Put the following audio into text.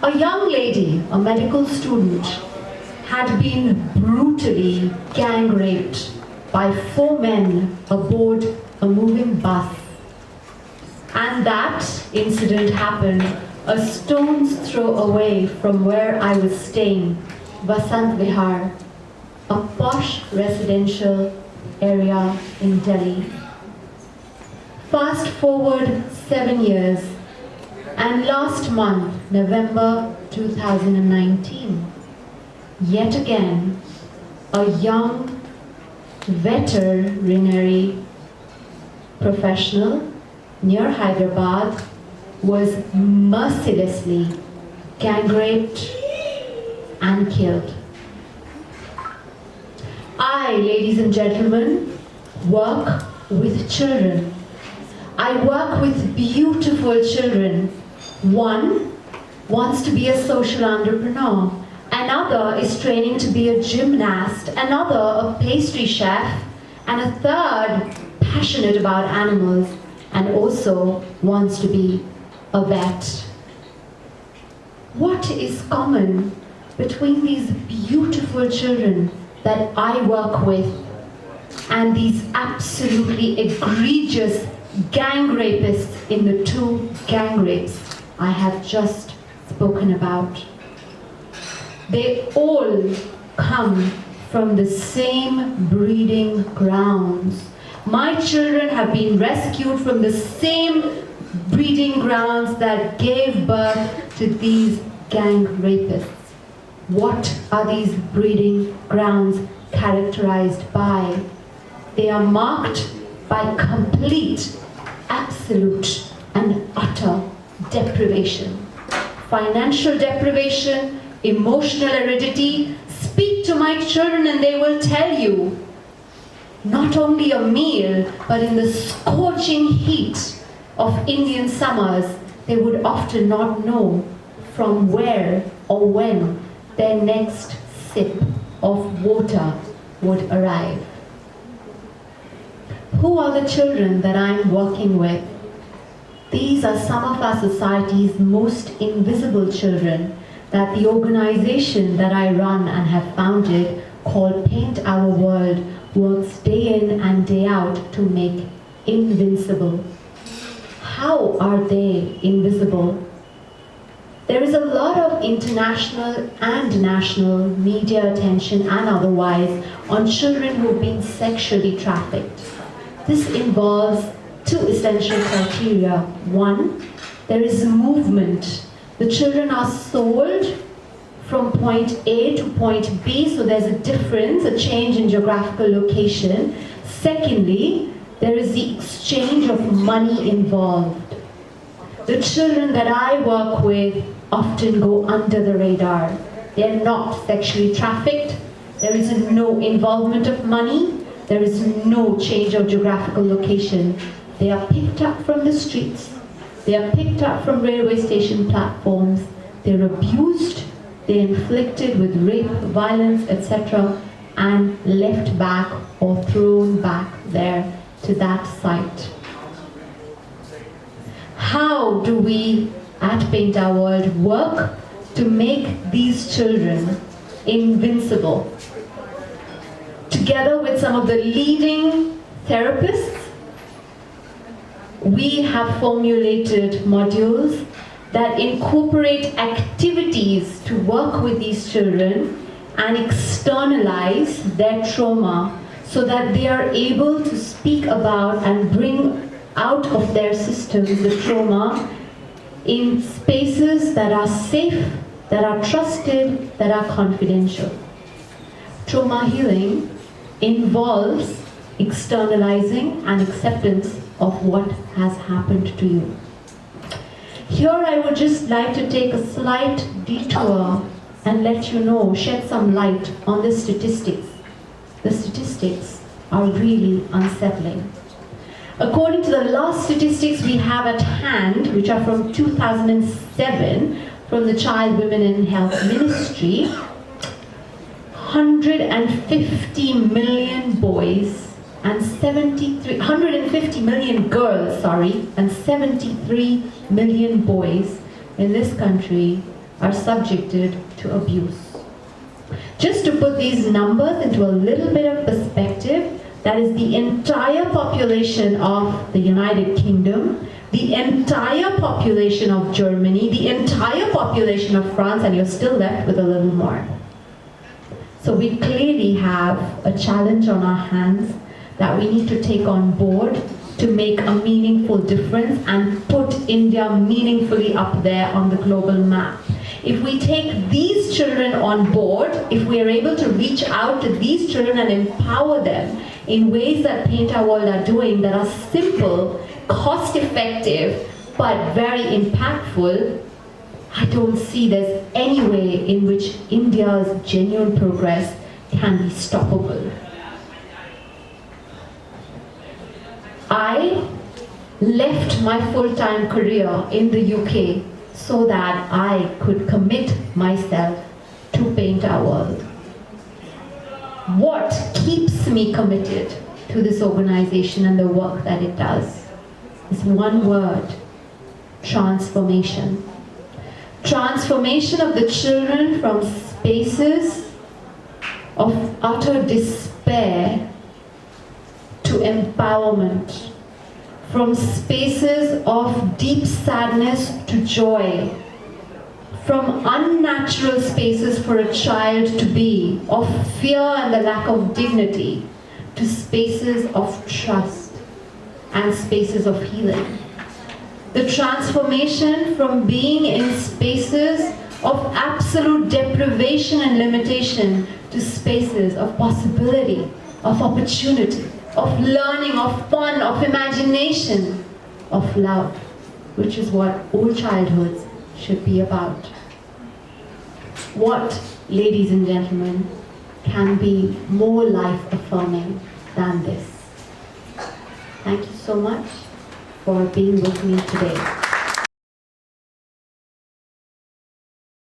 A young lady, a medical student, had been brutally gang raped by 4 men aboard a moving bus. And that incident happened a stone's throw away from where I was staying, Vasant Vihar, a posh residential area in Delhi. Fast forward 7 years, and last month, November 2019, yet again, a young veterinary professional near Hyderabad was mercilessly gang raped and killed. I, ladies and gentlemen, work with children. I work with beautiful children. One wants to be a social entrepreneur. Another is training to be a gymnast. Another a pastry chef. And a third passionate about animals and also wants to be a vet. What is common between these beautiful children that I work with and these absolutely egregious gang rapists in the 2 gang rapes I have just spoken about? They all come from the same breeding grounds. My children have been rescued from the same breeding grounds that gave birth to these gang rapists. What are these breeding grounds characterized by? They are marked by complete, absolute, and utter deprivation. Financial deprivation, emotional aridity. Speak to my children and they will tell you, not only a meal, but in the scorching heat of Indian summers, they would often not know from where or when their next sip of water would arrive. Who are the children that I'm working with? These are some of our society's most invisible children that the organization that I run and have founded, called Paint Our World, works day in and day out to make invincible. How are they invisible? There is a lot of international and national media attention and otherwise on children who have been sexually trafficked. This involves 2 essential criteria. 1, there is movement. The children are sold from point A to point B, so there's a difference, a change in geographical location. Secondly, there is the exchange of money involved. The children that I work with often go under the radar. They're not sexually trafficked. There is no involvement of money. There is no change of geographical location. They are picked up from the streets. They are picked up from railway station platforms. They're abused. They're inflicted with rape, violence, etc. and left back or thrown back there to that site. How do we at Paint Our World work to make these children invincible? Together with some of the leading therapists, we have formulated modules that incorporate activities to work with these children and externalize their trauma so that they are able to speak about and bring out of their systems the trauma in spaces that are safe, that are trusted, that are confidential. Trauma healing involves externalizing and acceptance of what has happened to you. Here I would just like to take a slight detour and let you know, shed some light on the statistics. The statistics are really unsettling. According to the last statistics we have at hand, which are from 2007 from the Child, Women and Health Ministry, 150 million boys and 150 million girls, and 73 million boys in this country are subjected to abuse. Just to put these numbers into a little bit of perspective, that is the entire population of the United Kingdom, the entire population of Germany, the entire population of France, and you're still left with a little more. So we clearly have a challenge on our hands that we need to take on board to make a meaningful difference and put India meaningfully up there on the global map. If we take these children on board, if we are able to reach out to these children and empower them in ways that Paint Our World are doing that are simple, cost-effective, but very impactful, I don't see there's any way in which India's genuine progress can be stoppable. I left my full-time career in the UK so that I could commit myself to Paint Our World. What keeps me committed to this organization and the work that it does is one word: transformation. Transformation of the children from spaces of utter despair to empowerment, from spaces of deep sadness to joy, from unnatural spaces for a child to be, of fear and the lack of dignity, to spaces of trust and spaces of healing. The transformation from being in spaces of absolute deprivation and limitation to spaces of possibility, of opportunity, of learning, of fun, of imagination, of love, which is what all childhoods should be about. What, ladies and gentlemen, can be more life-affirming than this? Thank you so much for being with me today.